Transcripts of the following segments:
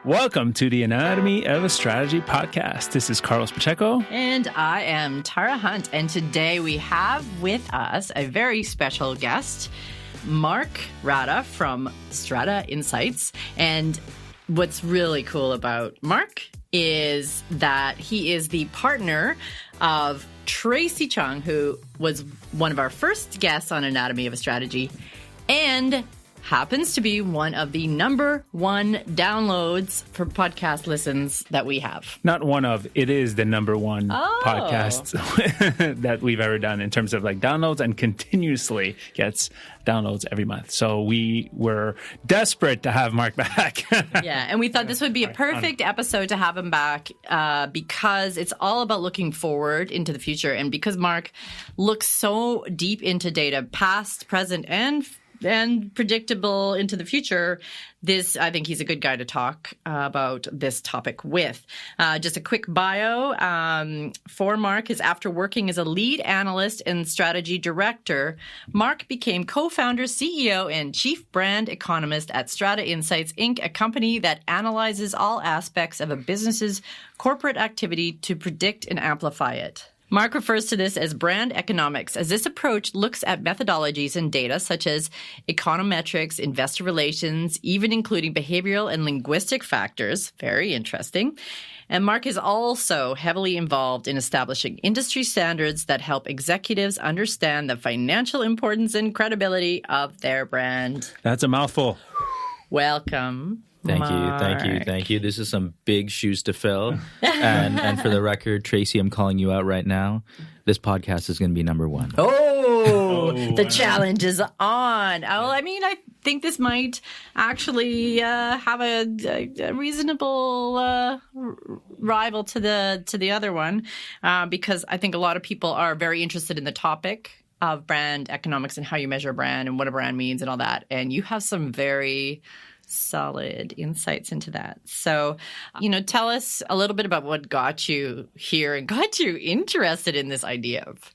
Welcome to the Anatomy of a Strategy podcast. This is Carlos Pacheco. And I am Tara Hunt. And today we have with us a very special guest, Mark Radha from Strata Insights. And what's really cool about Mark is that he is the partner of Tracy Chung, who was one of our first guests on Anatomy of a Strategy, and happens to be one of the number one downloads for podcast listens that we have. Not one of, it is the number one podcast that we've ever done in terms of like downloads, and continuously gets downloads every month. So we were desperate to have Mark back. Yeah, and we thought this would be a perfect episode to have him back because it's all about looking forward into the future. And because Mark looks so deep into data, past, present, and predictable into the future, I think he's a good guy to talk about this topic with. Just a quick bio for Mark is after working as a lead analyst and strategy director, Mark became co-founder, CEO, and chief brand economist at Strata Insights Inc, a company that analyzes all aspects of a business's corporate activity to predict and amplify it. Mark refers to this as brand economics, as this approach looks at methodologies and data such as econometrics, investor relations, even including behavioral and linguistic factors. Very interesting. And Mark is also heavily involved in establishing industry standards that help executives understand the financial importance and credibility of their brand. That's a mouthful. Welcome. Thank you. This is some big shoes to fill. And for the record, Tracy, I'm calling you out right now. This podcast is going to be number one. The challenge is on. Well, I mean, I think this might actually have a reasonable rival to the other one because I think a lot of people are very interested in the topic of brand economics and how you measure a brand and what a brand means and all that. And you have some very solid insights into that. So, tell us a little bit about what got you here and got you interested in this idea of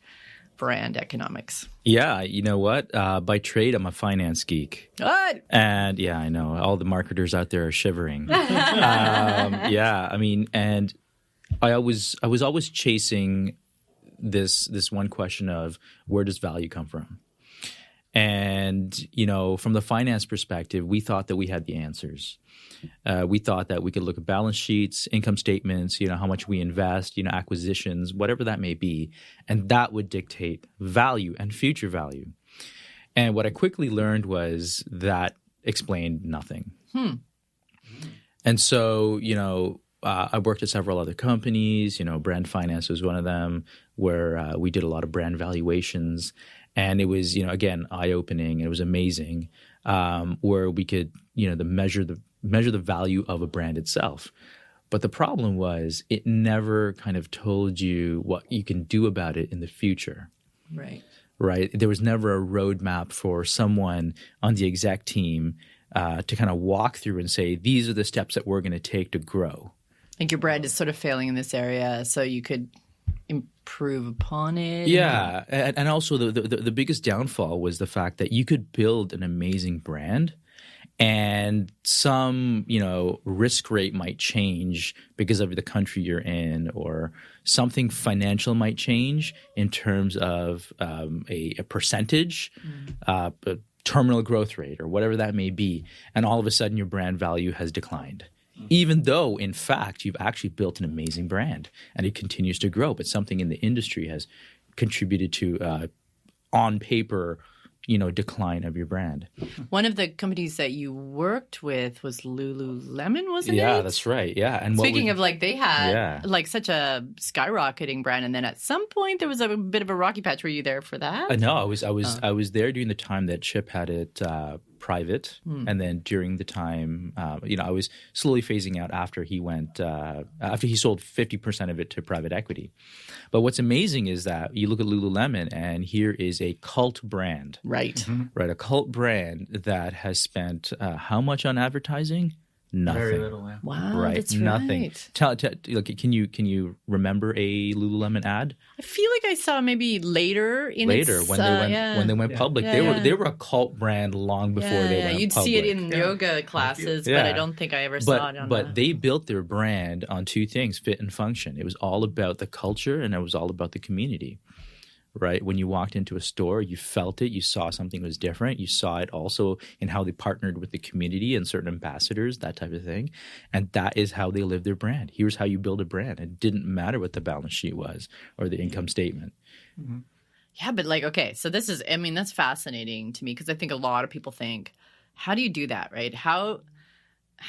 brand economics. Yeah, you know what? By trade, I'm a finance geek. What? And yeah, I know. All the marketers out there are shivering. And I was always chasing this one question of where does value come from? And, from the finance perspective, we thought that we had the answers. We thought that we could look at balance sheets, income statements, how much we invest, acquisitions, whatever that may be. And that would dictate value and future value. And what I quickly learned was that explained nothing. And so, I worked at several other companies. Brand Finance was one of them, where we did a lot of brand valuations. And it was, again, eye-opening. It was amazing, where we could, measure the value of a brand itself. But the problem was it never kind of told you what you can do about it in the future. Right. There was never a roadmap for someone on the exec team to kind of walk through and say, these are the steps that we're going to take to grow. I think your brand is sort of failing in this area, so you could improve upon it. Yeah, and also the biggest downfall was the fact that you could build an amazing brand, and some risk rate might change because of the country you're in, or something financial might change in terms of a percentage, a terminal growth rate, or whatever that may be, and all of a sudden your brand value has declined. Even though, in fact, you've actually built an amazing brand and it continues to grow, but something in the industry has contributed to, on paper, decline of your brand. One of the companies that you worked with was Lululemon, wasn't it? Yeah, that's right. Yeah. And speaking of, they had such a skyrocketing brand, and then at some point there was a bit of a rocky patch. Were you there for that? No, I was there during the time that Chip had it private, and then during the time, I was slowly phasing out after he went after he sold 50% of it to private equity. But what's amazing is that you look at Lululemon, and here is a cult brand, right? A cult brand that has spent how much on advertising? Nothing. Very little. Yeah. Wow, Right, that's nothing. right. Look, can you remember a Lululemon ad? I feel like I saw maybe later in Later, its, when they went public, Yeah, they were a cult brand long before they went You'd public. see it in yoga classes, but I don't think I ever saw it on. But they built their brand on two things: fit and function. It was all about the culture, and it was all about the community. Right? When you walked into a store, you felt it, you saw something was different. You saw it also in how they partnered with the community and certain ambassadors, that type of thing. And that is how they lived their brand. Here's how you build a brand. It didn't matter what the balance sheet was or the income statement. Mm-hmm. Yeah, but okay, so this is, that's fascinating to me because I think a lot of people think, how do you do that, right? How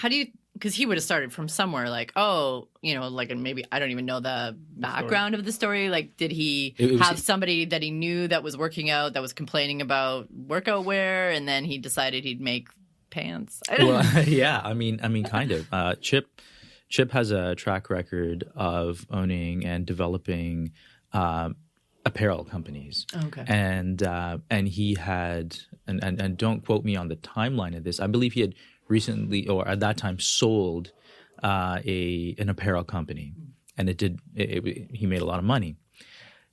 do you, because he would have started from somewhere and maybe I don't even know the background of the story. Like, did he have somebody that he knew that was working out that was complaining about workout wear, and then he decided he'd make pants? Yeah, kind of. Chip has a track record of owning and developing apparel companies. Okay, and he had and don't quote me on the timeline of this. I believe he had recently, or at that time, sold an apparel company, and he made a lot of money.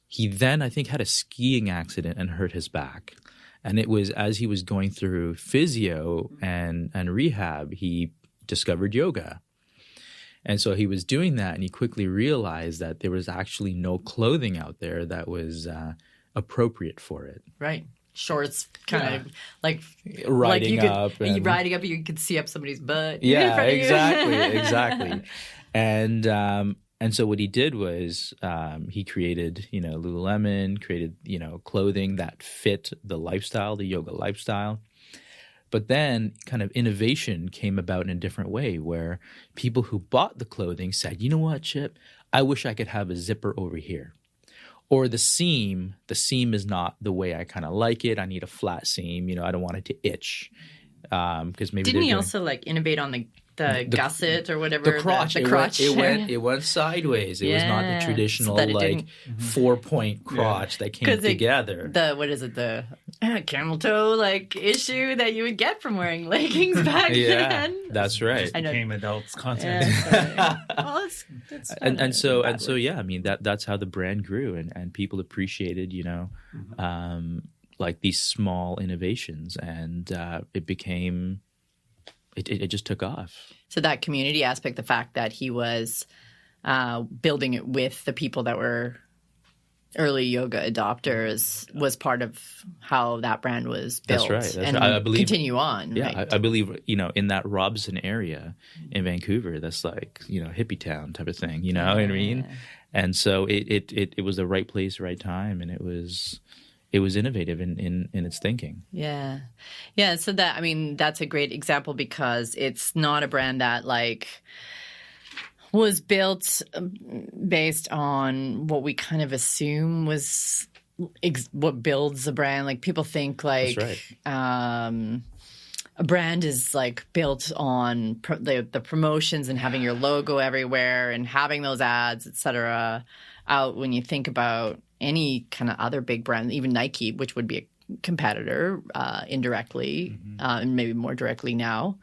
He then, I think, had a skiing accident and hurt his back, and it was as he was going through physio and rehab, he discovered yoga, and so he was doing that, and he quickly realized that there was actually no clothing out there that was appropriate for it. right. Shorts, kind of like riding up, you could see up somebody's butt. Yeah, exactly. And so what he did was he created, Lululemon, created, clothing that fit the lifestyle, the yoga lifestyle. But then kind of innovation came about in a different way where people who bought the clothing said, you know what, Chip, I wish I could have a zipper over here. Or the seam is not the way I kind of like it. I need a flat seam. I don't want it to itch. Because maybe didn't he also innovate on the gusset or whatever? The crotch. The crotch. It went sideways. It was not the traditional 4-point crotch that came together. What is it? The camel toe issue that you would get from wearing leggings back then. That's right. It became adults content. Well, that's how the brand grew, and people appreciated these small innovations, and it became. It just took off. So that community aspect, the fact that he was building it with the people that were early yoga adopters, was part of how that brand was built. That's right. And I believe, continue on. Yeah, right? I believe in that Robson area in Vancouver, that's hippie town type of thing. You know what I mean? And so it was the right place, right time, and it was innovative in its thinking. Yeah. So that's a great example because it's not a brand that was built based on what we kind of assume was what builds a brand. Like people think That's right. A brand is built on the promotions and having your logo everywhere and having those ads, et cetera, out when you think about any kind of other big brand, even Nike, which would be a competitor indirectly, and maybe more directly now.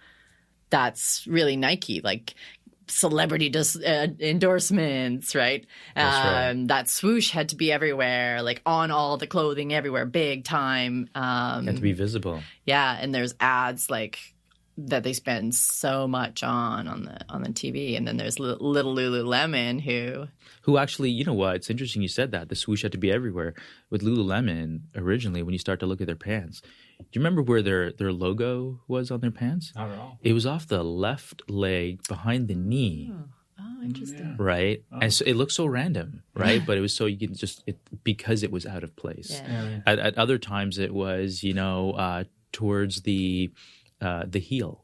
That's really Nike, celebrity endorsements, right? That swoosh had to be everywhere, on all the clothing everywhere, big time. Had to be visible. Yeah, and there's ads that they spend so much on the TV, and then there's little Lululemon who actually, you know what? It's interesting you said that. The swoosh had to be everywhere. With Lululemon, originally, when you start to look at their pants, do you remember where their logo was on their pants? Not at all. It was off the left leg behind the knee. Oh, interesting. Right? Oh. And so it looked so random, right? But it was so you can because it was out of place. Yeah. At other times, it was, towards the heel.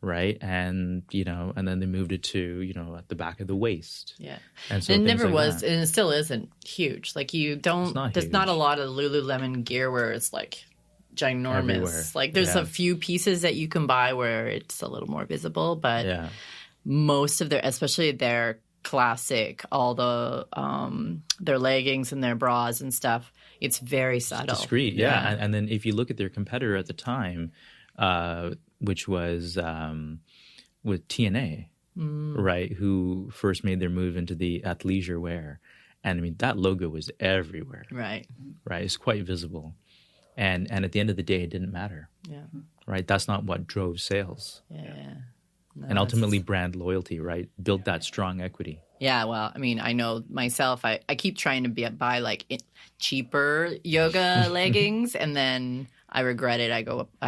Right. And, and then they moved it to, at the back of the waist. Yeah. And so it never was, and it still isn't huge. There's not a lot of Lululemon gear where it's ginormous. Everywhere. There's a few pieces that you can buy where it's a little more visible, but most of especially their classic, all the, their leggings and their bras and stuff, it's very subtle. It's discreet. Yeah. And then if you look at their competitor at the time, which was with TNA, right? Who first made their move into the athleisure wear. And I mean, that logo was everywhere. Right. Right. It's quite visible. And at the end of the day, it didn't matter. Yeah. Right. That's not what drove sales. Yeah. No, And ultimately brand loyalty, right? Build that strong equity. Yeah, well, I mean, I know myself, I keep trying to buy like cheaper yoga leggings, and then I regret it. I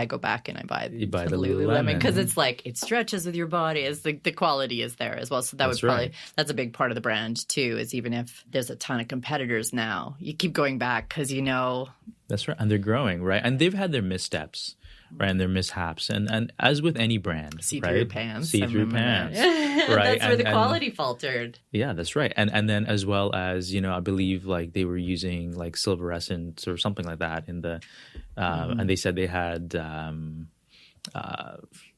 go back and I buy the Lululemon because it's like it stretches with your body, as the quality is there as well. So that's a big part of the brand too. Is even if there's a ton of competitors now, you keep going back because That's right, and they're growing, right? And they've had their missteps. Right, and their mishaps, and as with any brand, see-through pants, right? That's where the quality faltered. Yeah, that's right, and then as well as I believe like they were using like silverescent or something like that in the, and they said they had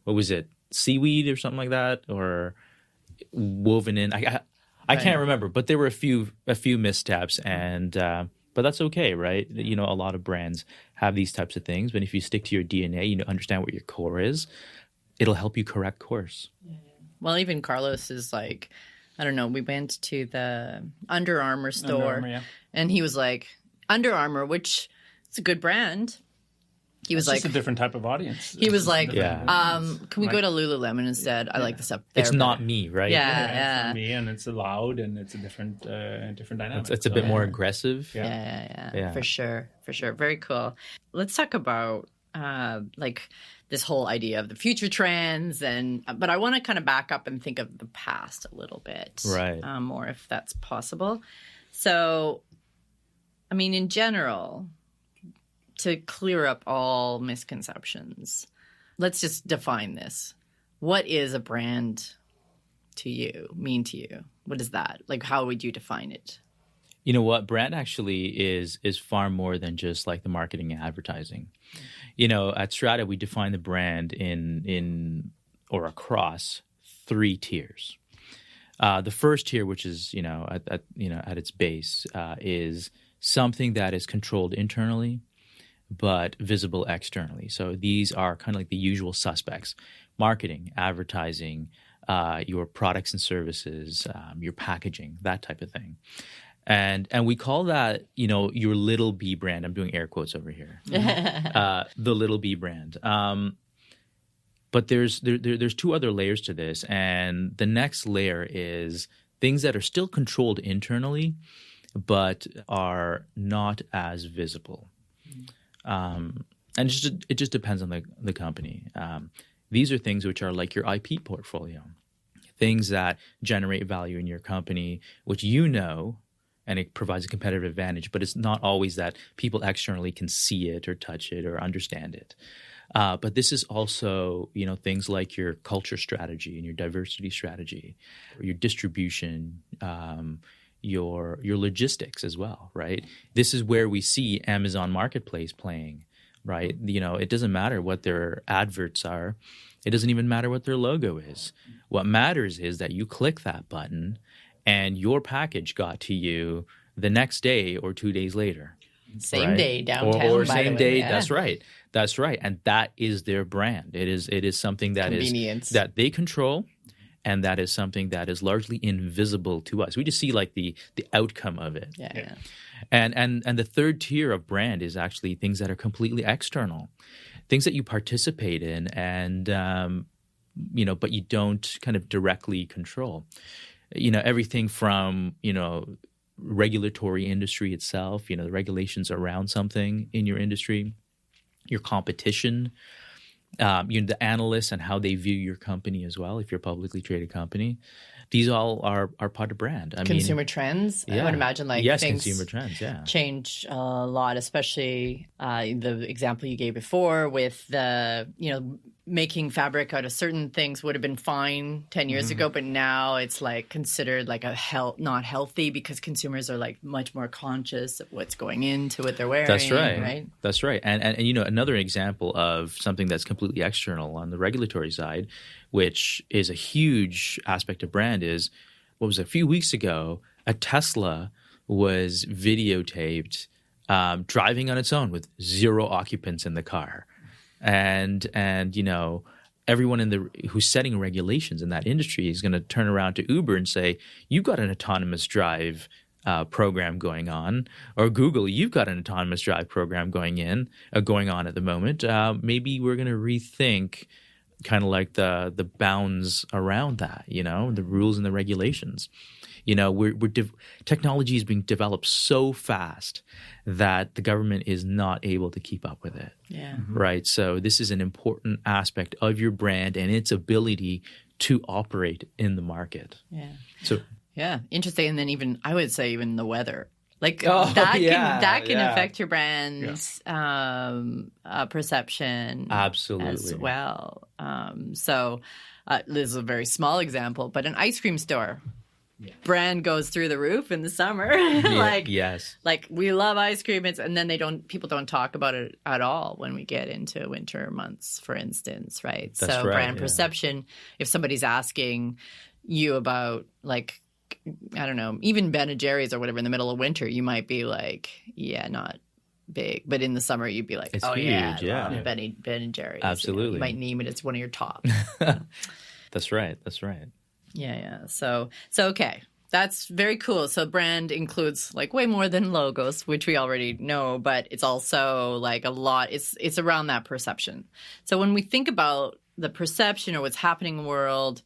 what was it, seaweed or something like that, or woven in. I can't remember, but there were a few missteps and. But that's okay, right? A lot of brands have these types of things. But if you stick to your DNA, understand what your core is, it'll help you correct course. Yeah. Well, even Carlos is like, I don't know, we went to the Under Armour store and he was like, Under Armour, which is a good brand. He was just a different type of audience. He was like, can we go to Lululemon instead? I like this up there. It's not me, right? Yeah. It's not me, and it's loud, and it's a different dynamic. It's a bit more aggressive. Yeah. For sure. Very cool. Let's talk about like this whole idea of the future trends, but I want to kind of back up and think of the past a little bit, right? More if that's possible. So, I mean, in general, to clear up all misconceptions, let's just define this. What is a brand mean to you? What is that? Like, how would you define it? You know what? Brand actually is far more than just like the marketing and advertising. At Strata, we define the brand in or across 3 tiers. The first tier, which is at its base, is something that is controlled internally, but visible externally. So these are kind of like the usual suspects: marketing, advertising, your products and services, your packaging, that type of thing. And we call that, your little B brand. I'm doing air quotes over here. The little B brand. But there's 2 other layers to this. And the next layer is things that are still controlled internally, but are not as visible. And it just depends on the company. These are things which are like your IP portfolio, things that generate value in your company, which and it provides a competitive advantage, but it's not always that people externally can see it or touch it or understand it. But this is also, things like your culture strategy and your diversity strategy, or your distribution, your logistics as well, right? This is where we see Amazon Marketplace playing, right? It doesn't matter what their adverts are. It doesn't even matter what their logo is. What matters is that you click that button and your package got to you the next day or 2 days later. Same day downtown. Or same day. Yeah. That's right. And that is their brand. It is something that that they control. And that is something that is largely invisible to us. We just see like the outcome of it. Yeah. And the third tier of brand is actually things that are completely external, things that you participate in, and but you don't kind of directly control. Everything from regulatory industry itself, the regulations around something in your industry, your competition. The analysts and how they view your company as well, if you're a publicly traded company. These all are part of brand. Consumer trends. Yeah. I would imagine things consumer trends, change a lot, especially the example you gave before with the, making fabric out of certain things would have been fine 10 years ago, but now it's like considered like not healthy because consumers are like much more conscious of what's going into what they're wearing. That's right. That's right. And another example of something that's completely external on the regulatory side, which is a huge aspect of brand, is a few weeks ago, a Tesla was videotaped driving on its own with 0 occupants in the car. And everyone who's setting regulations in that industry is going to turn around to Uber and say, "You've got an autonomous drive program going on," or Google, "You've got an autonomous drive program going on at the moment. Maybe we're going to rethink kind of like the bounds around that, the rules and the regulations." Technology is being developed so fast that the government is not able to keep up with it. Yeah. Right. So this is an important aspect of your brand and its ability to operate in the market. Yeah. So yeah, interesting. And then even I would say even the weather. Like Oh, that yeah, can affect your brand's perception Absolutely. as well. So this is a very small example, but an ice cream store. Yeah. Brand goes through the roof in the summer. Yes. Like we love ice cream, and then people don't talk about it at all when we get into winter months, for instance, right? That's so right, brand perception, if somebody's asking you about like, I don't know, even Ben and Jerry's or whatever in the middle of winter, you might be like, yeah, not big. But in the summer, you'd be like, it's oh huge, yeah, I love Ben and Jerry's. Absolutely. You might name it. It's one of your top. That's right. Yeah. So okay. That's very cool. So brand includes like way more than logos, which we already know, but it's also like a lot. It's around that perception. So when we think about the perception or what's happening in the world,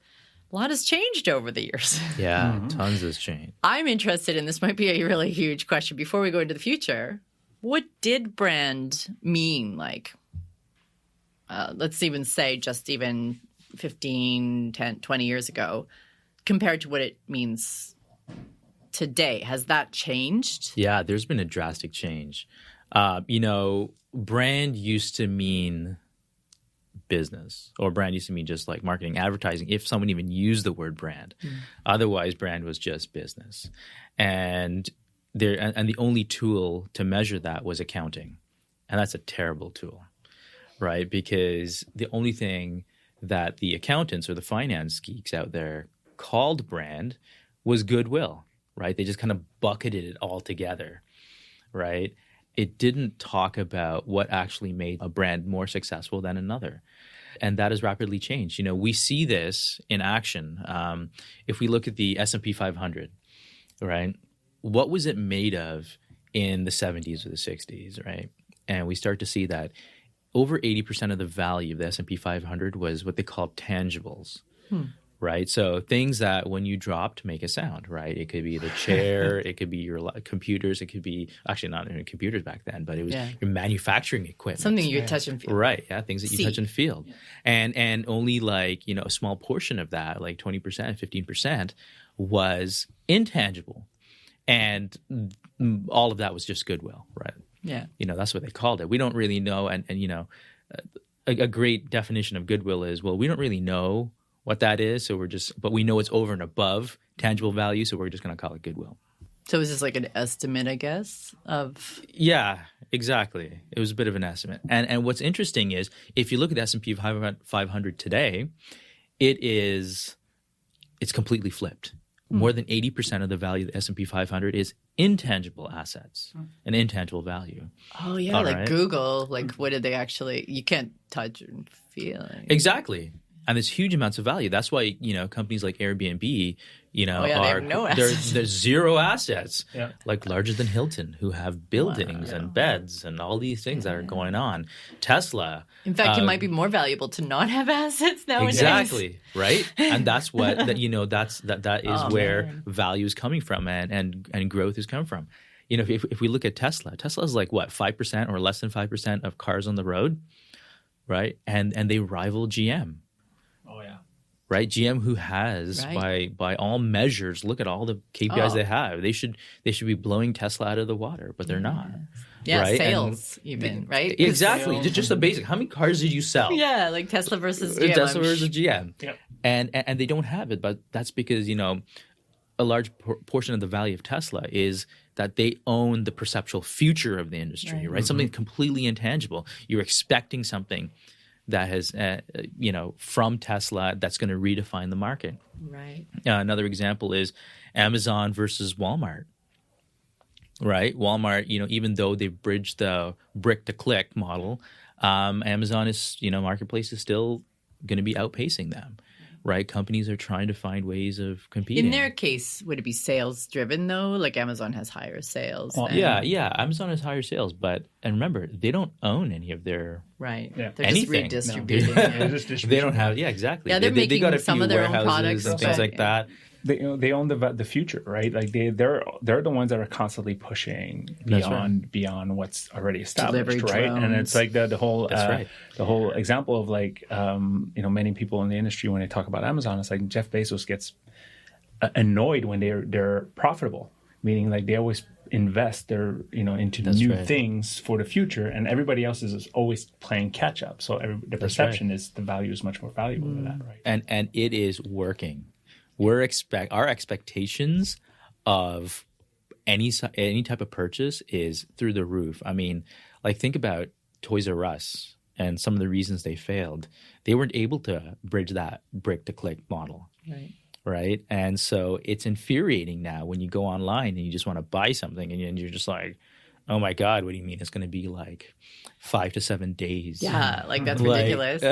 a lot has changed over the years. Yeah, tons has changed. I'm interested in this might be a really huge question before we go into the future. What did brand mean? Like, let's even say just even 15, 10, 20 years ago compared to what it means today. Has that changed? Yeah, there's been a drastic change. Brand used to mean business, or brand used to mean just like marketing, advertising, if someone even used the word brand. Otherwise, brand was just business. And the only tool to measure that was accounting. And that's a terrible tool, right? Because the only thing that the accountants or the finance geeks out there called brand was goodwill, right? They just kind of bucketed it all together, right? It didn't talk about what actually made a brand more successful than another. And that has rapidly changed. We see this in action. If we look at the S&P 500, right? What was it made of in the 70s or the 60s, right? And we start to see that over 80% of the value of the S&P 500 was what they call tangibles, right? So things that when you dropped make a sound, right? It could be the chair, it could be your computers, it could be actually not even computers back then, but it was your manufacturing equipment. Something you touch and feel. Right, yeah, things that you touch and feel. Yeah. And only like, a small portion of that, like 20%, 15% was intangible. And all of that was just goodwill, right? Yeah. That's what they called it. We don't really know. And a great definition of goodwill is, well, we don't really know what that is. But we know it's over and above tangible value. So we're just going to call it goodwill. So is this like an estimate, I guess, of? Yeah, exactly. It was a bit of an estimate. And what's interesting is if you look at the S&P 500 today, it's completely flipped. More than 80% of the value of the S&P 500 is intangible assets, an intangible value. Oh, yeah, all like right? Google, like what did they actually – you can't touch and feel. Exactly. And there's huge amounts of value. That's why, companies like Airbnb, they have no assets. There's zero assets, like larger than Hilton, who have buildings and beds and all these things that are going on. Tesla. In fact, it might be more valuable to not have assets nowadays. Exactly, right? And that's what that is where value is coming from and growth is coming from. If we look at Tesla is like what, 5% or less than 5% of cars on the road, right? And they rival GM. Oh yeah. Right, GM, who has by all measures, look at all the KPIs they have. They should be blowing Tesla out of the water, but they're not. Yeah, right? sales even, right? Exactly, just the basic. How many cars did you sell? Yeah, like Tesla versus GM. Tesla versus GM. Yep. And they don't have it, but that's because a large portion of the value of Tesla is that they own the perceptual future of the industry, right? Something completely intangible. You're expecting something that has, from Tesla that's going to redefine the market. Right. Another example is Amazon versus Walmart, right? Walmart, even though they've bridged the brick-to-click model, Amazon is, marketplace is still going to be outpacing them, right? Companies are trying to find ways of competing. In their case, would it be sales driven though? Like Amazon has higher sales. Well, yeah. Amazon has higher sales, and remember, they don't own any of their right. Yeah. They're anything. just redistributing. They don't have exactly. Yeah, they're they making got a some few of their own warehouses products and things like that. They own the future, right? Like they're the ones that are constantly pushing beyond what's already established, Delivery right? drones. And it's like the whole right. the whole example of like many people in the industry when they talk about Amazon, it's like Jeff Bezos gets annoyed when they're profitable, meaning like they always invest into new things for the future, and everybody else is always playing catch up. So the perception is the value is much more valuable than that, right? And it is working. Our expectations of any type of purchase is through the roof. I mean, like think about Toys R Us and some of the reasons they failed. They weren't able to bridge that brick to click model. Right. And so it's infuriating now when you go online and you just want to buy something and you're just like, oh my God, what do you mean it's going to be like 5 to 7 days? Yeah, like that's ridiculous.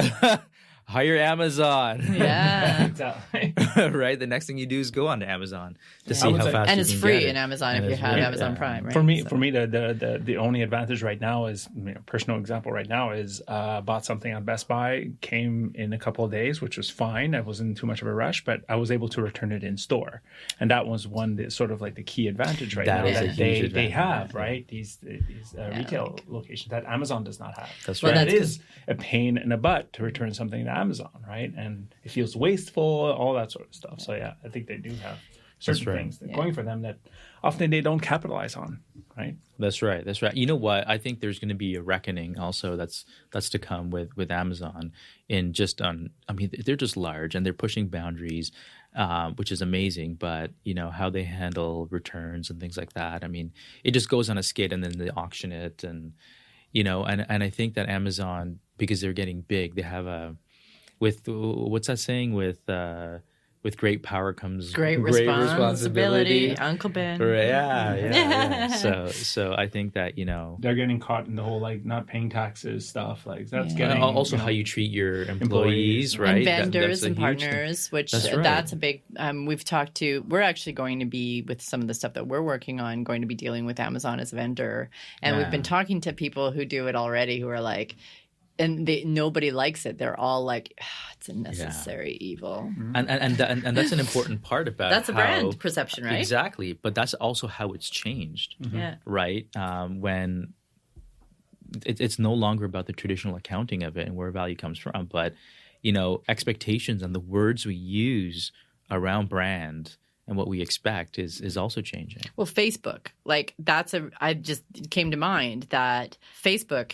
Hire Amazon. Yeah. Exactly. Right? The next thing you do is go onto Amazon to see how fast and you it's can free get it. in Amazon And if you it's have free. Amazon Prime, right? For me, the only advantage right now is personal example right now is bought something on Best Buy, came in a couple of days, which was fine. I wasn't too much of a rush, but I was able to return it in store, and that was one that sort of like the key advantage right now That is a that huge they advantage. have, right? These retail locations that Amazon does not have. That's And right. it is a pain in the butt to return something to Amazon, right? And it feels wasteful, all that sort of stuff. So yeah, I think they do have certain right. things that going for them that often they don't capitalize on, right? That's right. That's right. You know what? I think there's going to be a reckoning also that's to come with Amazon they're just large and they're pushing boundaries, which is amazing. But, how they handle returns and things like that. I mean, it just goes on a skid and then they auction it. And, and I think that Amazon, because they're getting big, they have what's that saying? With great power comes great responsibility. Uncle Ben. Yeah. So I think that They're getting caught in the whole like not paying taxes stuff. Like that's and getting also how you treat your employees, right? And vendors that's a and huge partners, thing. which That's right. that's a big. We're actually going to be with some of the stuff that we're working on, going to be dealing with Amazon as a vendor, and we've been talking to people who do it already, who are like. And nobody likes it. They're all like, it's a necessary evil. And that's an important part about that's a brand perception, right? Exactly. But that's also how it's changed, right? When it's no longer about the traditional accounting of it and where value comes from, but expectations and the words we use around brand and what we expect is also changing. Well, Facebook, like I just came to mind that Facebook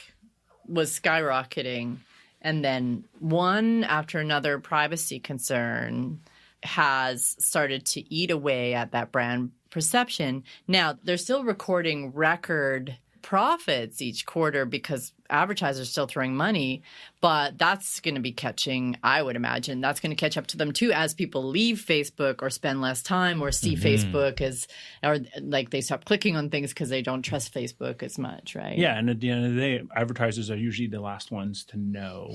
was skyrocketing, and then one after another privacy concern has started to eat away at that brand perception. Now, they're still recording record profits each quarter because advertisers are still throwing money, but that's going to be catching, I would imagine, that's going to catch up to them too as people leave Facebook or spend less time or see Facebook or like they stop clicking on things because they don't trust Facebook as much, right? Yeah, and at the end of the day, advertisers are usually the last ones to know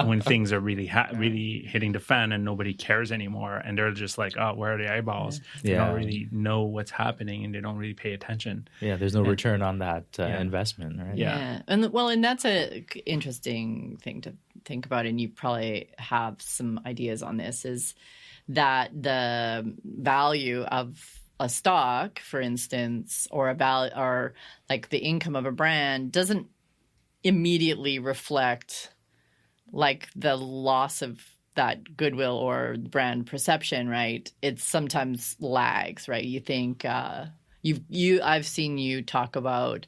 when things are really really hitting the fan and nobody cares anymore, and they're just like, oh, where are the eyeballs? They don't really know what's happening and they don't really pay attention. Yeah, there's no return on that investment, right? Yeah. And that's a interesting thing to think about, and you probably have some ideas on this, is that the value of a stock, for instance, or or like the income of a brand doesn't immediately reflect like the loss of that goodwill or brand perception, right? It sometimes lags, right? You think I've seen you talk about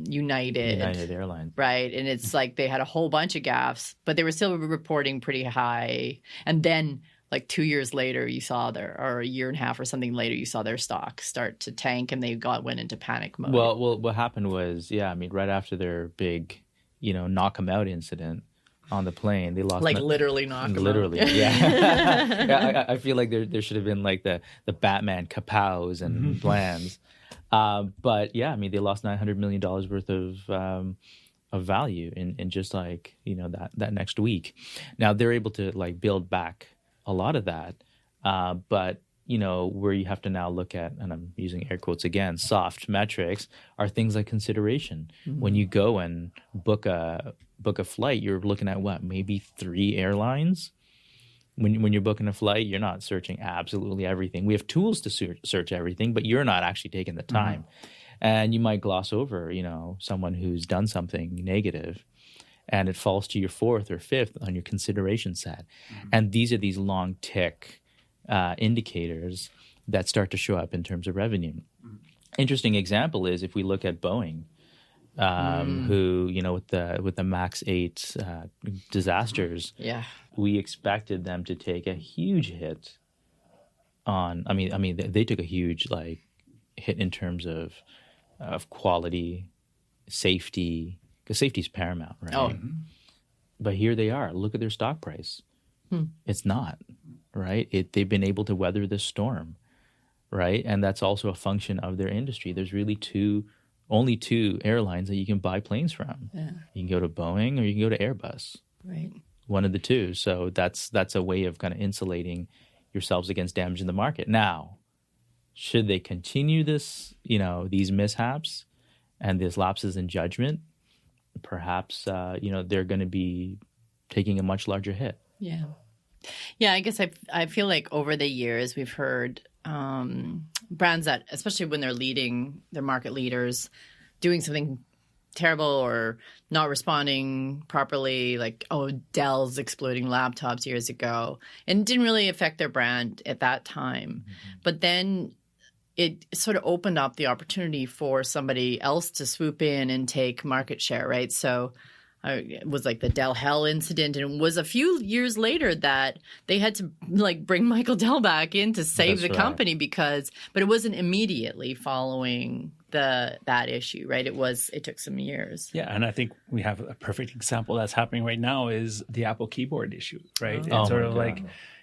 United Airlines, right? And it's like they had a whole bunch of gaffes, but they were still reporting pretty high. And then like 2 years later, you saw or a year and a half or something later, you saw their stock start to tank, and they went into panic mode. Well, what happened was, right after their big, knock 'em out incident on the plane, they lost literally knock 'em out. Literally, yeah. I feel like there should have been like the Batman kapows and blams. But they lost $900 million worth value in just like, that next week. Now they're able to like build back a lot of that, but where you have to now look at, and I'm using air quotes again, soft metrics are things like consideration. Mm-hmm. When you go and book a flight, you're looking at what, maybe 3 airlines. When you're booking a flight, you're not searching absolutely everything. We have tools to search everything, but you're not actually taking the time. Mm-hmm. And you might gloss over, someone who's done something negative, and it falls to your 4th or 5th on your consideration set. Mm-hmm. And these are these long tick indicators that start to show up in terms of revenue. Mm-hmm. Interesting example is if we look at Boeing, who, with the MAX 8 disasters, we expected them to take a huge hit on. They took a huge hit in terms of quality, safety, because safety is paramount, right? Oh. But here they are. Look at their stock price. It's not, right? They've been able to weather this storm, right? And that's also a function of their industry. There's really only 2 airlines that you can buy planes from. Yeah. You can go to Boeing or you can go to Airbus. Right. One of the 2. So that's a way of kind of insulating yourselves against damage in the market. Now, should they continue this, these mishaps and these lapses in judgment, perhaps, they're going to be taking a much larger hit. Yeah. Yeah, I guess I feel like over the years we've heard brands that, especially when they're market leaders, doing something terrible or not responding properly, like, Dell's exploding laptops years ago, and it didn't really affect their brand at that time. Mm-hmm. But then it sort of opened up the opportunity for somebody else to swoop in and take market share, right? So it was like the Dell Hell incident, and it was a few years later that they had to bring Michael Dell back in to save the company but it wasn't immediately following that issue, right? It took some years. Yeah, and I think we have a perfect example that's happening right now is the Apple keyboard issue, right? It's sort of like,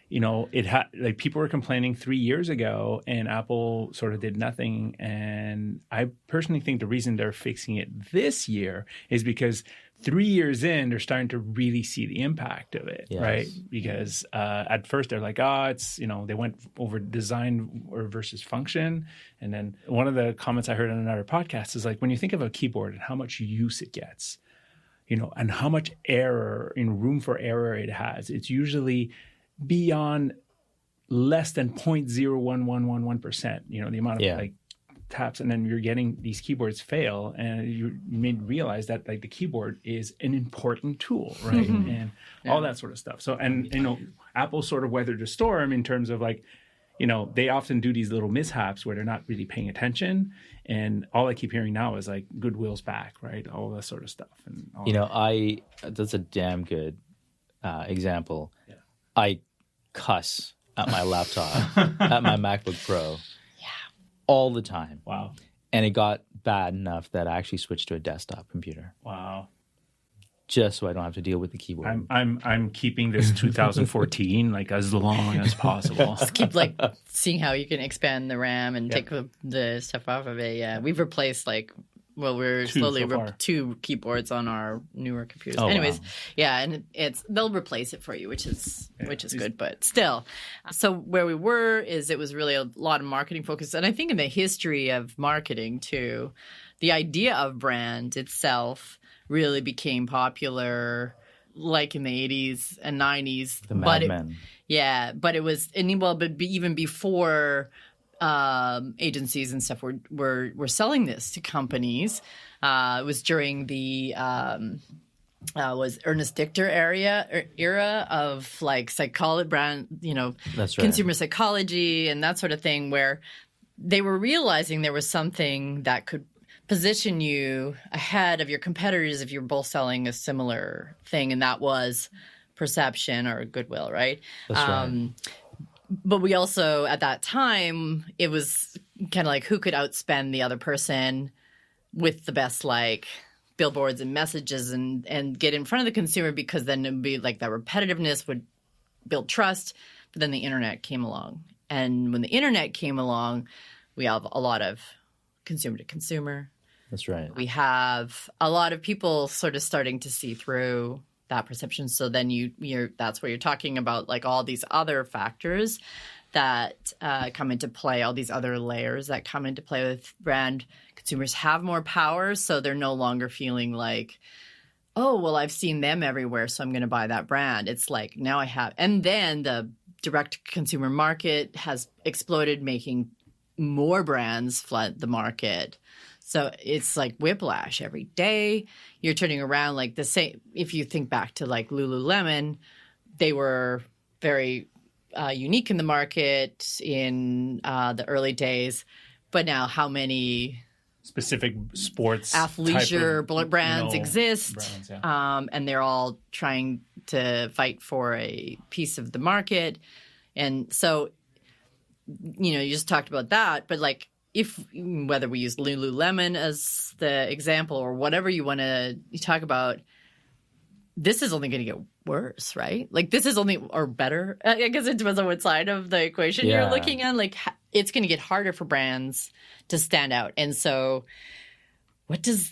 it had people were complaining 3 years ago, and Apple sort of did nothing. And I personally think the reason they're fixing it this year is because 3 years in, they're starting to really see the impact of it, right? Because at first they're like, it's, they went over design versus function. And then one of the comments I heard on another podcast is like, when you think of a keyboard and how much use it gets, and how much room for error it has, it's usually beyond less than 0.0111%, the amount of taps, and then you're getting these keyboards fail, and you may realize that the keyboard is an important tool, right? Mm-hmm. And all that sort of stuff. So, and Apple sort of weathered the storm in terms of they often do these little mishaps where they're not really paying attention, and all I keep hearing now is goodwill's back, right? All that sort of stuff. And that's a damn good example. Yeah. I cuss at my laptop, at my MacBook Pro, all the time. Wow. And it got bad enough that I actually switched to a desktop computer. Wow. Just so I don't have to deal with the keyboard. I'm keeping this 2014 as long as possible. Just keep seeing how you can expand the RAM and take the stuff off of it. Yeah, we've replaced we're slowly 2 keyboards on our newer computers. Oh, anyways, wow. Yeah, and they'll replace it for you, which is good, but still. So where we were is it was really a lot of marketing focus, and I think in the history of marketing too, the idea of brand itself really became popular in the 80s and 90s. The Mad Men. Yeah, but it was even before agencies and stuff were selling this to companies. It was during the was Ernest Dichter era of psychology brand, That's right. Consumer psychology and that sort of thing, where they were realizing there was something that could position you ahead of your competitors if you're both selling a similar thing, and that was perception or goodwill, right? That's right. But we also, at that time, it was kind of who could outspend the other person with the best billboards and messages and get in front of the consumer, because then it would be that repetitiveness would build trust. But then the internet came along. And when the internet came along, we have a lot of consumer to consumer, That's right. We have a lot of people sort of starting to see through that perception. So then that's where you're talking about like all these other factors that come into play, all these other layers that come into play with brand. Consumers have more power, so they're no longer feeling like, oh, well, I've seen them everywhere, so I'm going to buy that brand. It's like now I have. And then the direct consumer market has exploded, making more brands flood the market. So it's like whiplash every day. You're turning around like the same. If you think back to like Lululemon, they were very unique in the market in the early days. But now how many specific sports athleisure brands exist? Brands, yeah. And they're all trying to fight for a piece of the market. And so, you just talked about that, but like whether we use Lululemon as the example or whatever you want to talk about, this is only going to get worse, right? Like this is only, or better. I guess it depends on what side of the equation you're looking at. Like it's going to get harder for brands to stand out. And so what does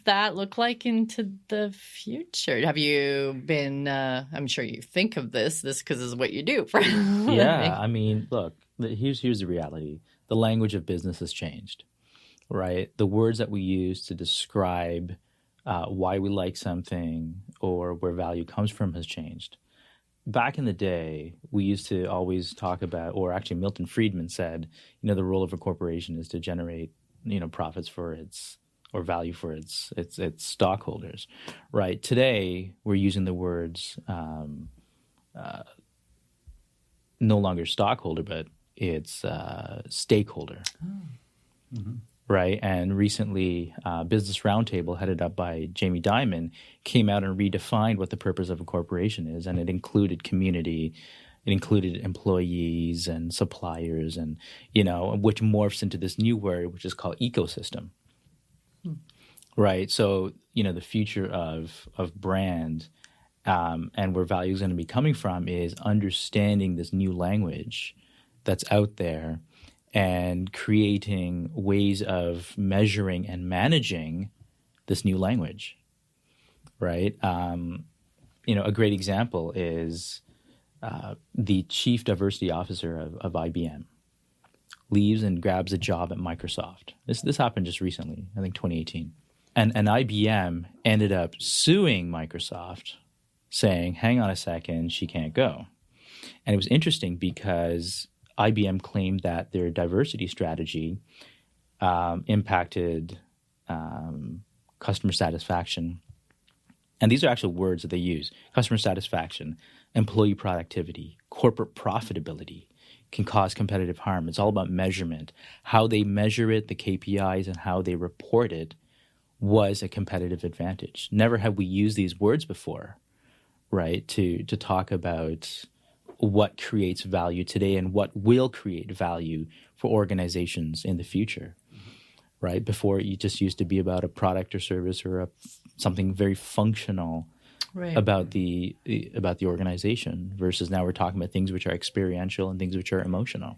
that look like into the future? Have you been, I'm sure you think of this because this is what you do. Yeah. I mean, look, here's the reality. The language of business has changed, right? The words that we use to describe why we like something or where value comes from has changed. Back in the day, we used to always talk about, or actually Milton Friedman said, the role of a corporation is to generate, profits for its, or value for its stockholders, right? Today, we're using the words no longer stockholder, but it's stakeholder. Oh. Mm-hmm. Right. And recently, Business Roundtable, headed up by Jamie Dimon, came out and redefined what the purpose of a corporation is. And it included community, it included employees and suppliers, and, which morphs into this new word, which is called ecosystem. Right. So, the future of brand and where value is going to be coming from is understanding this new language that's out there and creating ways of measuring and managing this new language, right? A great example is the chief diversity officer of IBM leaves and grabs a job at Microsoft. This happened just recently, I think 2018. And IBM ended up suing Microsoft, saying, hang on a second, she can't go. And it was interesting because IBM claimed that their diversity strategy impacted customer satisfaction. And these are actual words that they use. Customer satisfaction, employee productivity, corporate profitability can cause competitive harm. It's all about measurement. How they measure it, the KPIs, and how they report it was a competitive advantage. Never have we used these words before, right, to talk about what creates value today and what will create value for organizations in the future, right? Before, it just used to be about a product or service or something very functional about the organization, versus now we're talking about things which are experiential and things which are emotional,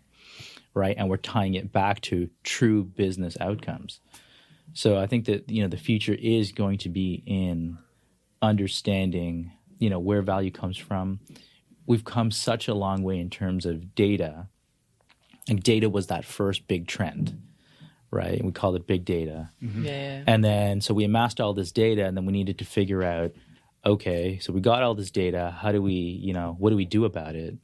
right? And we're tying it back to true business outcomes. So I think that, the future is going to be in understanding, where value comes from. We've come such a long way in terms of data. And data was that first big trend, right? And we called it big data. Mm-hmm. Yeah. And then, so we amassed all this data, and then we needed to figure out, okay, so we got all this data. How do we, what do we do about it?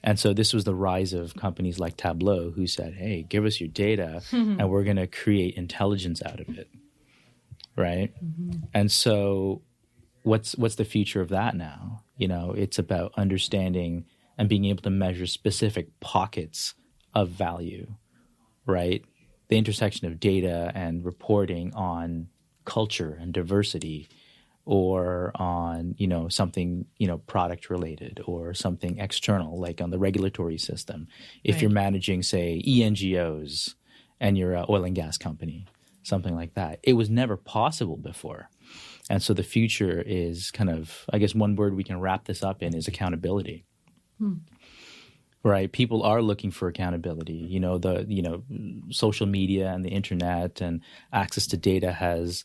And so this was the rise of companies like Tableau, who said, hey, give us your data and we're going to create intelligence out of it, right? Mm-hmm. And so what's the future of that now? It's about understanding and being able to measure specific pockets of value, right? The intersection of data and reporting on culture and diversity, or on, something, product related, or something external, like on the regulatory system. If you're managing, say, ENGOs and you're an oil and gas company, something like that. It was never possible before. And so the future is kind of, I guess one word we can wrap this up in is accountability. Right. People are looking for accountability. Social media and the internet and access to data has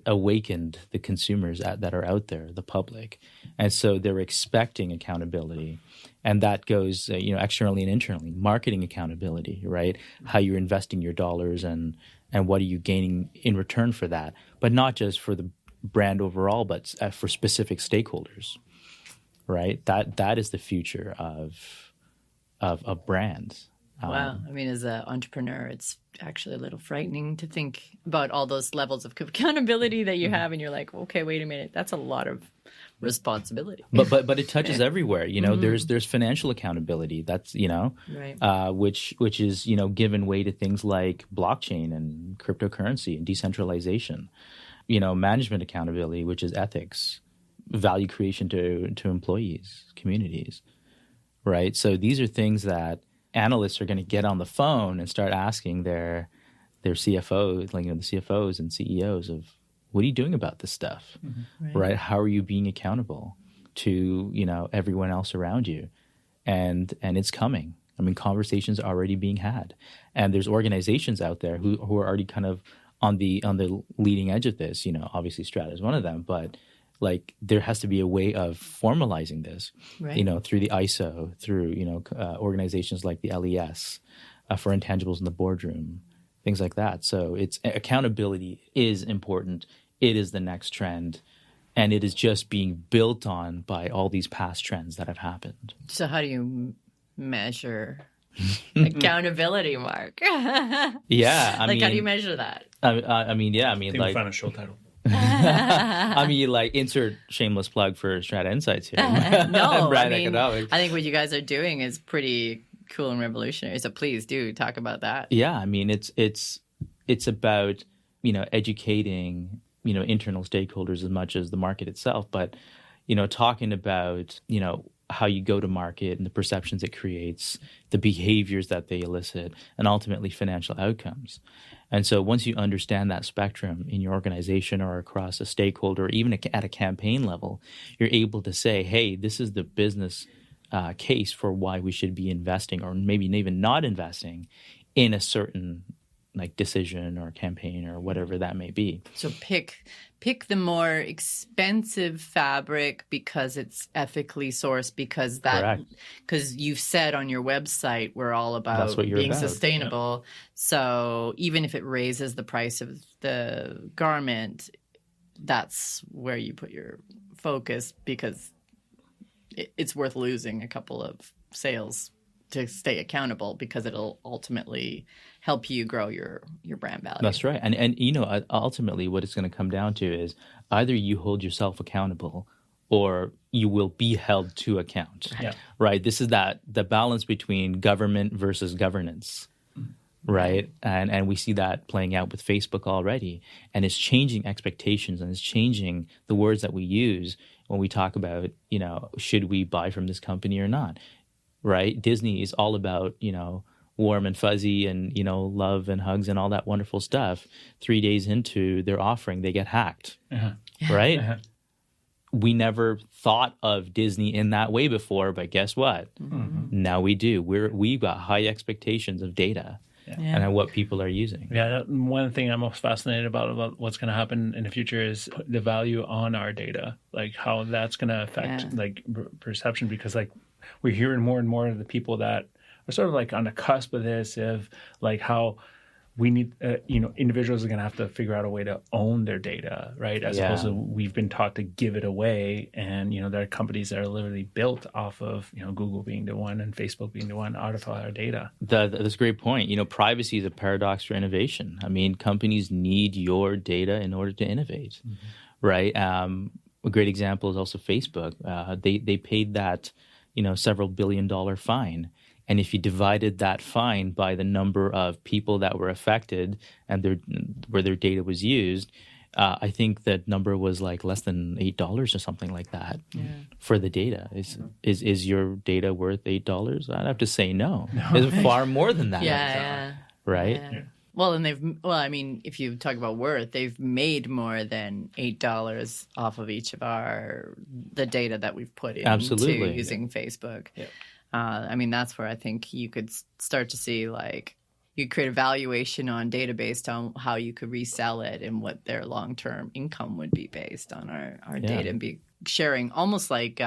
awakened the consumers that are out there, the public. And so they're expecting accountability. And that goes, externally and internally. Marketing accountability, right? How you're investing your dollars and what are you gaining in return for that. But not just for the brand overall, but for specific stakeholders, right? That is the future of brands. Wow. I mean, as an entrepreneur, it's actually a little frightening to think about all those levels of accountability that you have. And you're like, okay, wait a minute. That's a lot of responsibility. But it touches everywhere. There's financial accountability. That's, right. which is, given way to things like blockchain and cryptocurrency and decentralization. Management accountability, which is ethics, value creation to employees, communities, right? So these are things that analysts are going to get on the phone and start asking their CFOs, the CFOs and CEOs of, what are you doing about this stuff, right? How are you being accountable to, everyone else around you? And it's coming. I mean, conversations are already being had. And there's organizations out there who are already kind of on the leading edge of this. Obviously Strata is one of them, but there has to be a way of formalizing this, right. Through the ISO, through, organizations like the LES for intangibles in the boardroom, things like that. So accountability is important. It is the next trend, and it is just being built on by all these past trends that have happened. So how do you measure accountability, Mark? Yeah. How do you measure that? I mean, we found a show title. I mean, insert shameless plug for Strata Insights here. No, Brand Economics. I think what you guys are doing is pretty cool and revolutionary. So please do talk about that. Yeah, I mean, it's about educating internal stakeholders as much as the market itself, but talking about how you go to market and the perceptions it creates, the behaviors that they elicit, and ultimately financial outcomes. And so once you understand that spectrum in your organization or across a stakeholder, or even at a campaign level, you're able to say, hey, this is the business case for why we should be investing, or maybe even not investing in a certain decision or campaign or whatever that may be. So pick the more expensive fabric because it's ethically sourced, because you've said on your website we're all about being sustainable. Yeah. So even if it raises the price of the garment, that's where you put your focus, because it's worth losing a couple of sales to stay accountable, because it'll ultimately help you grow your brand value. That's right. And ultimately what it's going to come down to is either you hold yourself accountable or you will be held to account. Yeah. Right? This is the balance between government versus governance. Right? And we see that playing out with Facebook already. And it's changing expectations, and it's changing the words that we use when we talk about, should we buy from this company or not? Right? Disney is all about, warm and fuzzy and, love and hugs and all that wonderful stuff. 3 days into their offering, they get hacked. Uh-huh. Right? Uh-huh. We never thought of Disney in that way before, but guess what? Mm-hmm. Now we do. We've got high expectations of data and what people are using. Yeah, one thing I'm most fascinated about what's going to happen in the future is the value on our data, how that's going to affect perception, because we're hearing more and more of the people that are sort of on the cusp of this, of how we need, individuals are going to have to figure out a way to own their data, right? As opposed to we've been taught to give it away. And, there are companies that are literally built off of, Google being the one and Facebook being the one out of our data. That's a great point. Privacy is a paradox for innovation. I mean, companies need your data in order to innovate, right? A great example is also Facebook. They paid that, several $1 billion fine. And if you divided that fine by the number of people that were affected and where their data was used, I think that number was less than $8 or something like that for the data. Is your data worth $8? I'd have to say no. It's far more than that. Right? Yeah. Well, and if you talk about worth, they've made more than $8 off of each of the data that we've put into using Facebook. Yeah. I mean, that's where I think you could start to see, like, you create a valuation on data based on how you could resell it and what their long-term income would be based on our data, and be sharing, almost like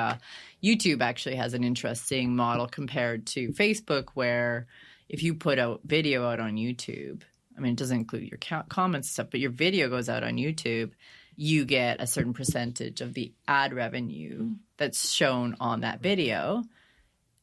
YouTube actually has an interesting model compared to Facebook, where if you put a video out on YouTube, I mean, it doesn't include your comments and stuff, but your video goes out on YouTube, you get a certain percentage of the ad revenue that's shown on that video.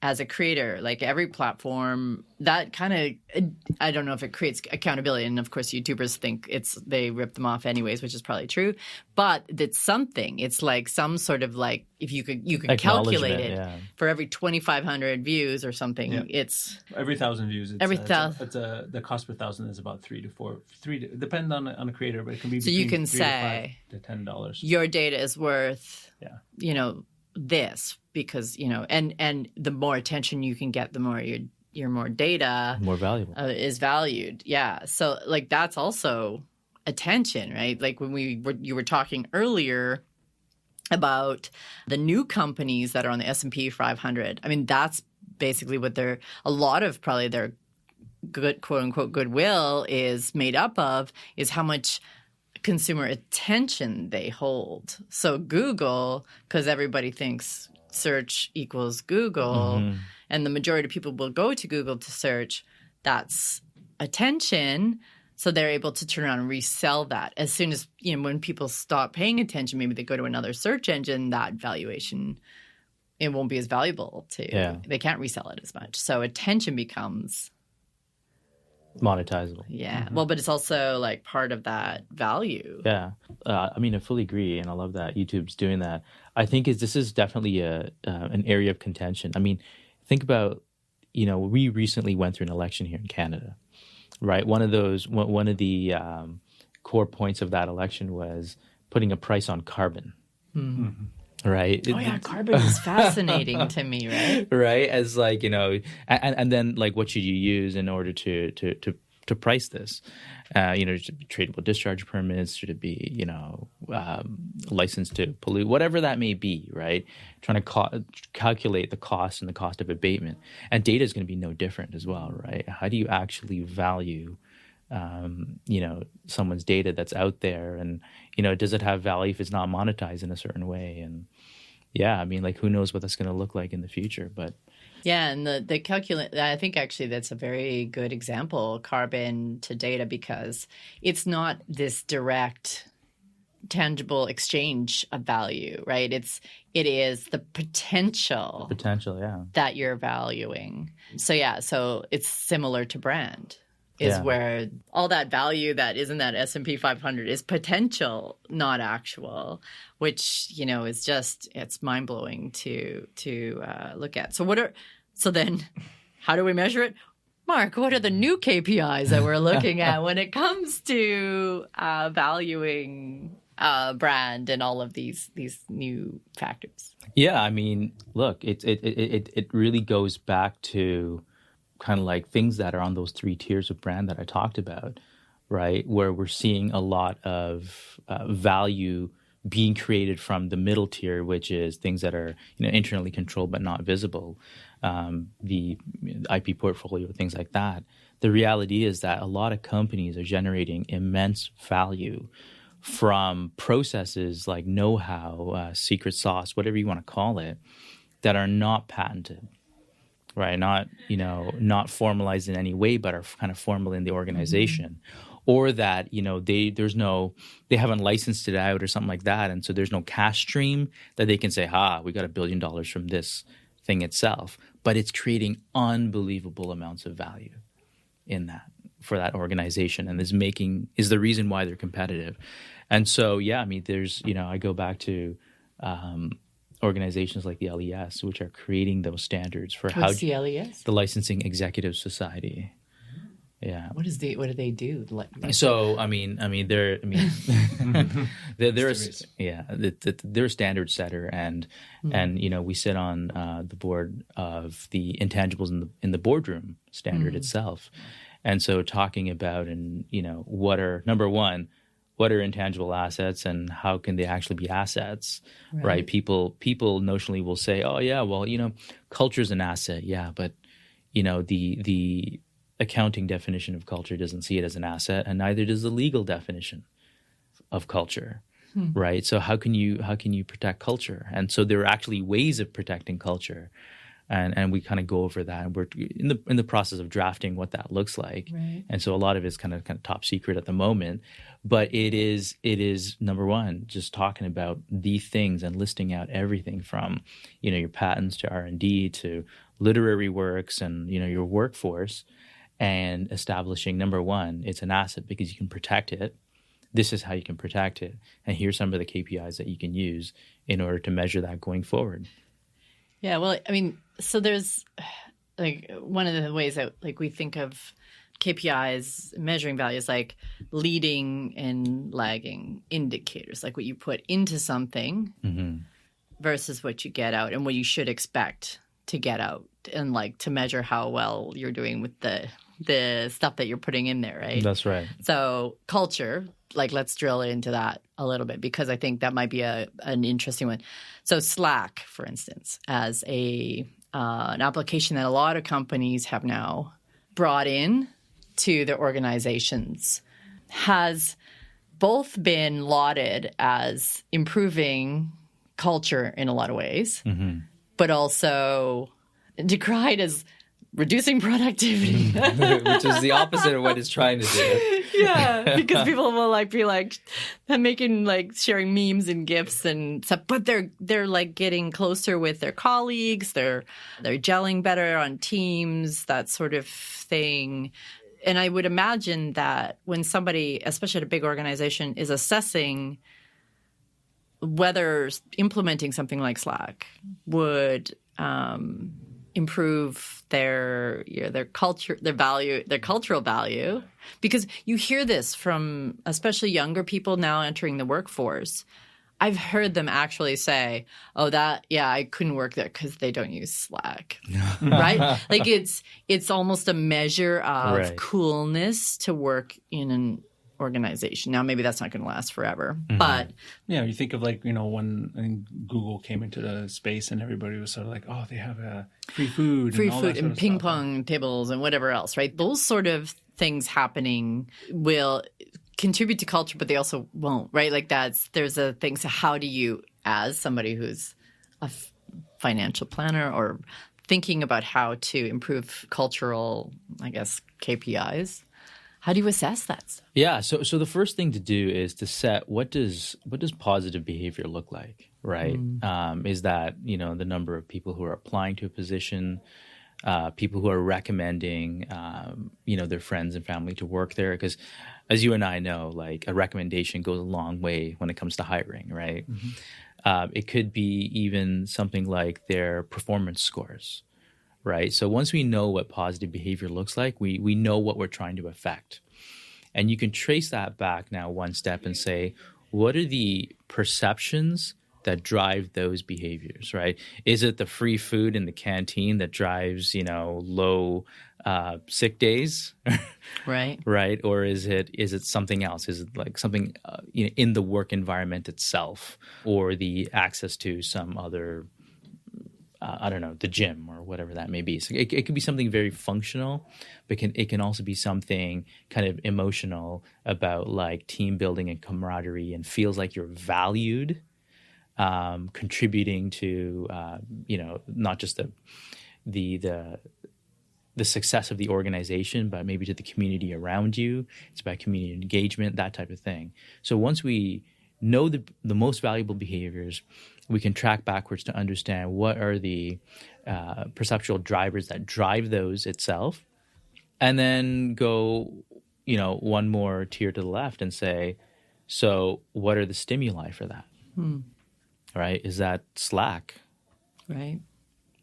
As a creator, like every platform, that kind of, I don't know if it creates accountability. And of course, YouTubers think they rip them off anyways, which is probably true. But it's something. It's like some sort of, like, if you could calculate it for every 2,500 views or something. It's every 1,000 views. It's, the cost per 1,000 is about $3 to depend on a creator, but it can be. So you can say $5 to $10. Your data is worth, this, because and the more attention you can get, the more your more data, more valuable is valued. Yeah, so like that's also attention, right? Like when you were talking earlier about the new companies that are on the S&P 500. I mean, that's basically what a lot of probably their good, quote unquote, goodwill is made up of, is how much consumer attention they hold. So Google, because everybody thinks search equals Google, and the majority of people will go to Google to search, that's attention. So they're able to turn around and resell that. As soon as, when people stop paying attention, maybe they go to another search engine, that valuation, it won't be as valuable they can't resell it as much. So attention becomes monetizable. Yeah. Well, but it's also like part of that value. Yeah. I mean, I fully agree. And I love that YouTube's doing that. I think this is definitely an area of contention. I mean, think about, we recently went through an election here in Canada, right? One of the core points of that election was putting a price on carbon. Mm-hmm. Right. Oh yeah, carbon is fascinating to me, right? Right. As like, and then like, what should you use in order to price this? Should be tradable discharge permits, should it be, license to pollute, whatever that may be, right? Trying to calculate the cost and the cost of abatement. And data is going to be no different as well, right? How do you actually value someone's data that's out there, and does it have value if it's not monetized in a certain way? And I mean, like, who knows what that's going to look like in the future? But and the calculate, I think actually that's a very good example, carbon to data, because it's not this direct tangible exchange of value, right? It is the potential that you're valuing. So it's similar to brand. Where all that value that is in that S&P 500 is potential, not actual, which, is just, it's mind-blowing to look at. So then how do we measure it? Mark, what are the new KPIs that we're looking at when it comes to valuing brand and all of these new factors? Yeah, I mean, look, it really goes back to kind of like things that are on those three tiers of brand that I talked about, right? Where we're seeing a lot of value being created from the middle tier, which is things that are internally controlled but not visible, the IP portfolio, things like that. The reality is that a lot of companies are generating immense value from processes like know-how, secret sauce, whatever you want to call it, that are not patented. Right, not formalized in any way, but are kind of formal in the organization, or that they haven't licensed it out or something like that, and so there's no cash stream that they can say, we got $1 billion from this thing itself, but it's creating unbelievable amounts of value in that for that organization, and is the reason why they're competitive. And so I mean, there's I go back to organizations like the LES, which are creating those standards for What's the LES? The Licensing Executive Society. Yeah. What do they do? So they're a standard setter, and we sit on the board of the intangibles in the boardroom standard itself, and so talking about what are, number one, what are intangible assets and how can they actually be assets, right? People notionally will say, oh yeah, well, culture is an asset. Yeah, but the accounting definition of culture doesn't see it as an asset, and neither does the legal definition of culture, right? So how can you protect culture? And so there are actually ways of protecting culture, and we kind of go over that, and we're in the process of drafting what that looks like. Right. And so a lot of it's kind of top secret at the moment, but it is number one, just talking about the things and listing out everything from your patents to R&D to literary works and your workforce, and establishing, number one, it's an asset because you can protect it. This is how you can protect it, and here's some of the KPIs that you can use in order to measure that going forward. Yeah, well, I mean, so there's like one of the ways that like we think of KPIs, measuring values, like leading and lagging indicators, like what you put into something versus what you get out and what you should expect to get out, and like to measure how well you're doing with the stuff that you're putting in there, right? That's right. So culture, like let's drill into that a little bit, because I think that might be an interesting one. So Slack, for instance, as an application that a lot of companies have now brought in to their organizations, has both been lauded as improving culture in a lot of ways, but also decried as reducing productivity. Which is the opposite of what it's trying to do. Yeah, because people will be making sharing memes and GIFs and stuff, but they're like getting closer with their colleagues. They're gelling better on teams, that sort of thing. And I would imagine that when somebody, especially at a big organization, is assessing whether implementing something like Slack would improve their culture, their value, their cultural value, because you hear this from especially younger people now entering the workforce. I've heard them actually say, "Oh, I couldn't work there because they don't use Slack." Right? Like it's almost a measure of coolness to work in an organization. Now, maybe that's not going to last forever, but you think of when I think Google came into the space and everybody was sort of like, oh, they have free food and ping pong tables and whatever else, right? Those sort of things happening will contribute to culture, but they also won't, right? Like there's a thing. So how do you, as somebody who's a financial planner or thinking about how to improve cultural, I guess, KPIs, how do you assess that stuff? Yeah, so the first thing to do is to set what does positive behavior look like, right? Is that the number of people who are applying to a position, people who are recommending their friends and family to work there? Because as you and I know, like a recommendation goes a long way when it comes to hiring, right? It could be even something like their performance scores. Right. So once we know what positive behavior looks like, we know what we're trying to affect. And you can trace that back now one step and say, what are the perceptions that drive those behaviors, right? Is it the free food in the canteen that drives, low sick days? Right. Right. Or is it something else? Is it like something in the work environment itself, or the access to some other the gym or whatever that may be. So it could be something very functional, but it can also be something kind of emotional about like team building and camaraderie, and feels like you're valued, contributing to not just the success of the organization, but maybe to the community around you. It's about community engagement, that type of thing. So once we know the most valuable behaviors, we can track backwards to understand what are the perceptual drivers that drive those itself, and then go, one more tier to the left and say, so what are the stimuli for that? Right? Is that Slack? Right.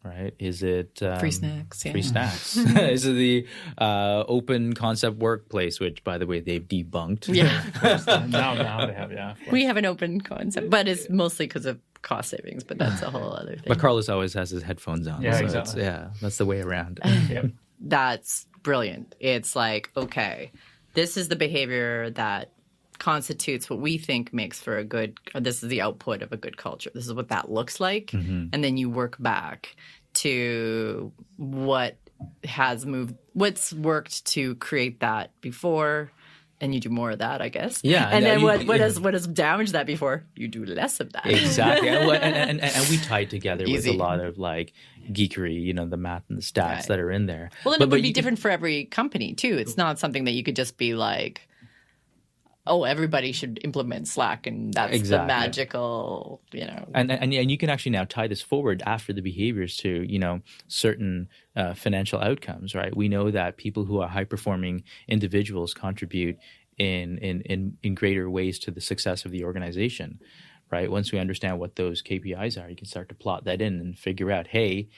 Right? Is it free snacks? Yeah. Free snacks? Is it the open concept workplace, which, by the way, they've debunked? Yeah. now they have, yeah. We have an open concept, but it's mostly because of cost savings. But that's a whole other thing. But Carlos always has his headphones on. Yeah, so exactly. That's the way around. Yep. That's brilliant. It's like, okay, this is the behavior that constitutes what we think makes for a good, or this is the output of a good culture. This is what that looks like. And then you work back to what has moved, what's worked to create that before, and you do more of that, I guess. Yeah. And then what has damaged that before? You do less of that. Exactly. and we tie it together Easy. with a lot of like geekery, the math and the stats that are in there. Well, and it would be different for every company too. It's not something that you could just be like, oh, everybody should implement Slack, and that's the magical, And you can actually now tie this forward after the behaviors to, certain financial outcomes, right? We know that people who are high-performing individuals contribute in greater ways to the success of the organization, right? Once we understand what those KPIs are, you can start to plot that in and figure out, hey,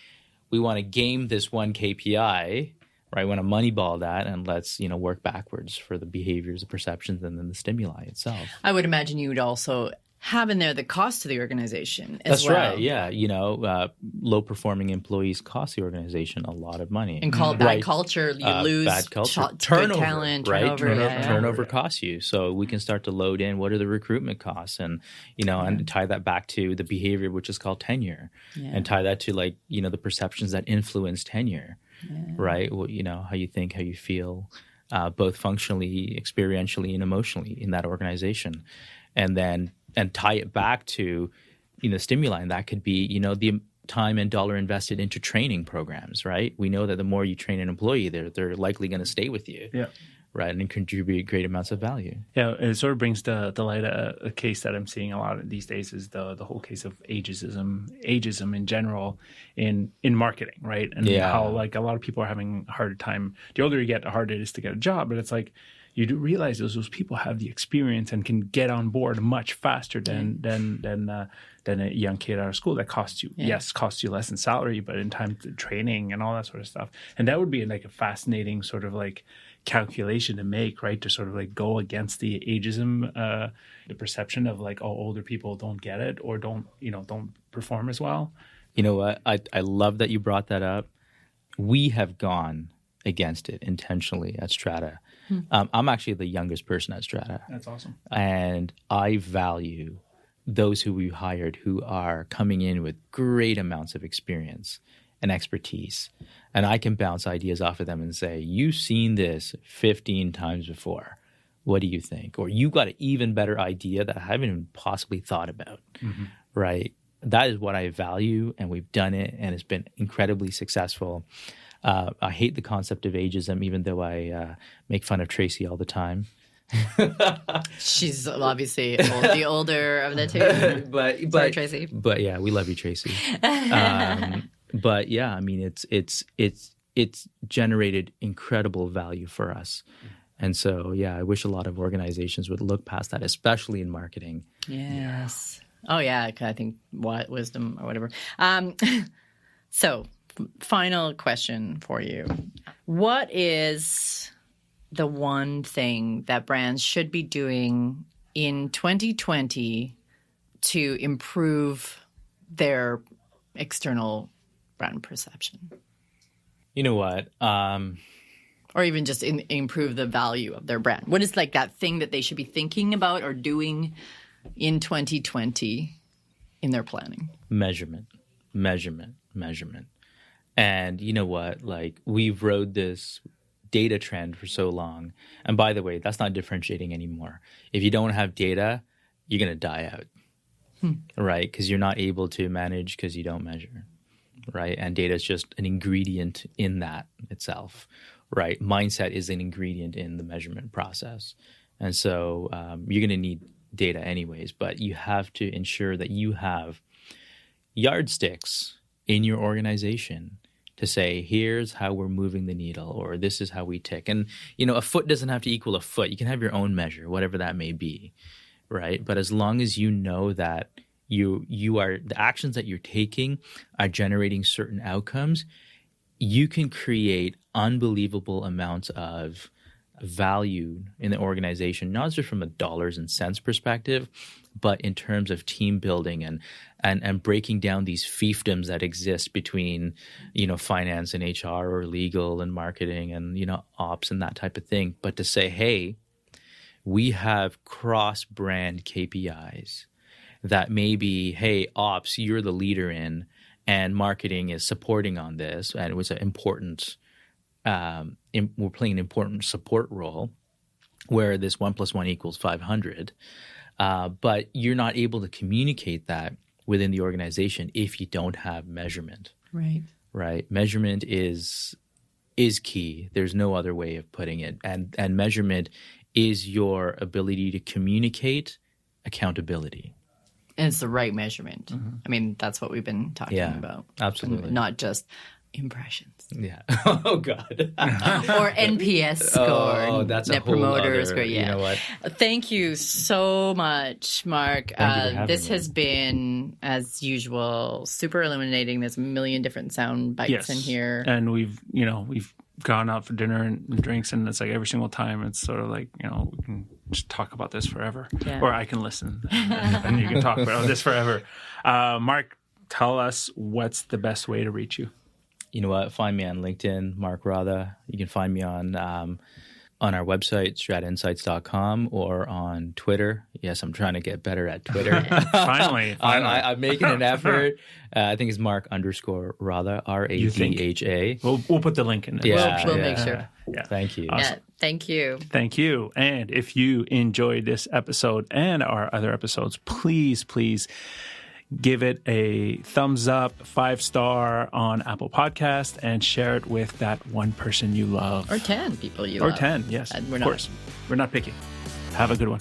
we want to game this one KPI, right? We want to moneyball that, and let's work backwards for the behaviors, the perceptions, and then the stimuli itself. I would imagine you would also have in there the cost to the organization as well. That's right. Yeah, low performing employees cost the organization a lot of money. And call it bad culture, you lose bad culture. Turnover, good talent, right? turnover. Turnover costs you. So we can start to load in what are the recruitment costs, and and tie that back to the behavior, which is called tenure, and tie that to the perceptions that influence tenure. Right? Well, how you think, how you feel, both functionally, experientially, and emotionally in that organization. And tie it back to, stimuli. And that could be, the time and dollar invested into training programs, right? We know that the more you train an employee, they're likely going to stay with you. Yeah. Right, and contribute great amounts of value. Yeah, it sort of brings to light a case that I'm seeing a lot these days is the whole case of ageism in general in marketing, right? And how a lot of people are having a harder time. The older you get, the harder it is to get a job. But it's like you do realize those people have the experience and can get on board much faster than a young kid out of school that costs you costs you less in salary, but in time to training and all that sort of stuff. And that would be a fascinating sort of calculation to make, right? To sort of go against the ageism, the perception of older people don't get it or don't perform as well. You know what? I love that you brought that up. We have gone against it intentionally at Strata. I'm actually the youngest person at Strata. That's awesome. And I value those who we hired who are coming in with great amounts of experience and expertise. And I can bounce ideas off of them and say, you've seen this 15 times before. What do you think? Or you got an even better idea that I haven't even possibly thought about, right? That is what I value, and we've done it, and it's been incredibly successful. I hate the concept of ageism, even though I make fun of Tracy all the time. She's obviously the older of the two. Sorry, Tracy. But yeah, we love you, Tracy. But yeah, I mean, it's generated incredible value for us. And so, yeah, I wish a lot of organizations would look past that, especially in marketing. Yes. Oh, yeah, I think wisdom or whatever. So, final question for you. What is the one thing that brands should be doing in 2020 to improve their external brand perception? You know what? Or even just improve the value of their brand. What is that thing that they should be thinking about or doing in 2020 in their planning? Measurement. And you know what? We've rode this data trend for so long. And by the way, that's not differentiating anymore. If you don't have data, you're going to die out, right? Because you're not able to manage because you don't measure, right? And data is just an ingredient in that itself, right? Mindset is an ingredient in the measurement process. And so you're going to need data anyways, but you have to ensure that you have yardsticks in your organization to say, here's how we're moving the needle, or this is how we tick. And, a foot doesn't have to equal a foot. You can have your own measure, whatever that may be, right? But as long as you know that you are, the actions that you're taking are generating certain outcomes, you can create unbelievable amounts of value in the organization, not just from a dollars and cents perspective, but in terms of team building and breaking down these fiefdoms that exist between, finance and HR or legal and marketing and, ops and that type of thing. But to say, hey, we have cross-brand KPIs that maybe, hey, ops, you're the leader in, and marketing is supporting on this, and it was an important, we're playing an important support role where this 1 + 1 = 500, but you're not able to communicate that within the organization if you don't have measurement. Right. Measurement is key. There's no other way of putting it. And measurement is your ability to communicate accountability. And it's the right measurement. I mean, that's what we've been talking about. Absolutely. Not just impressions. Yeah. Oh, God. Or NPS score. Oh, that's Net a whole Promoter other, Score. Yeah. You know what? Thank you so much, Mark. Thank you for having this me. has been, as usual, super illuminating. There's a million different sound bites in here. And we've gone out for dinner and drinks, and it's like every single time it's sort of like, we can just talk about this forever. Yeah. Or I can listen and you can talk about this forever. Mark, tell us what's the best way to reach you. You know what? Find me on LinkedIn, Mark Radha. You can find me on our website, stratainsights.com, or on Twitter. Yes, I'm trying to get better at Twitter. Finally. I'm making an effort. I think it's Mark_Radha, RADHA. We'll put the link in there. Yeah, We'll make sure. Yeah. Thank you. Yeah, thank you. Thank you. And if you enjoyed this episode and our other episodes, please give it a thumbs up, 5-star on Apple Podcast, and share it with that one person you love. Or 10 people you love. Or 10, yes. And of course. We're not picky. Have a good one.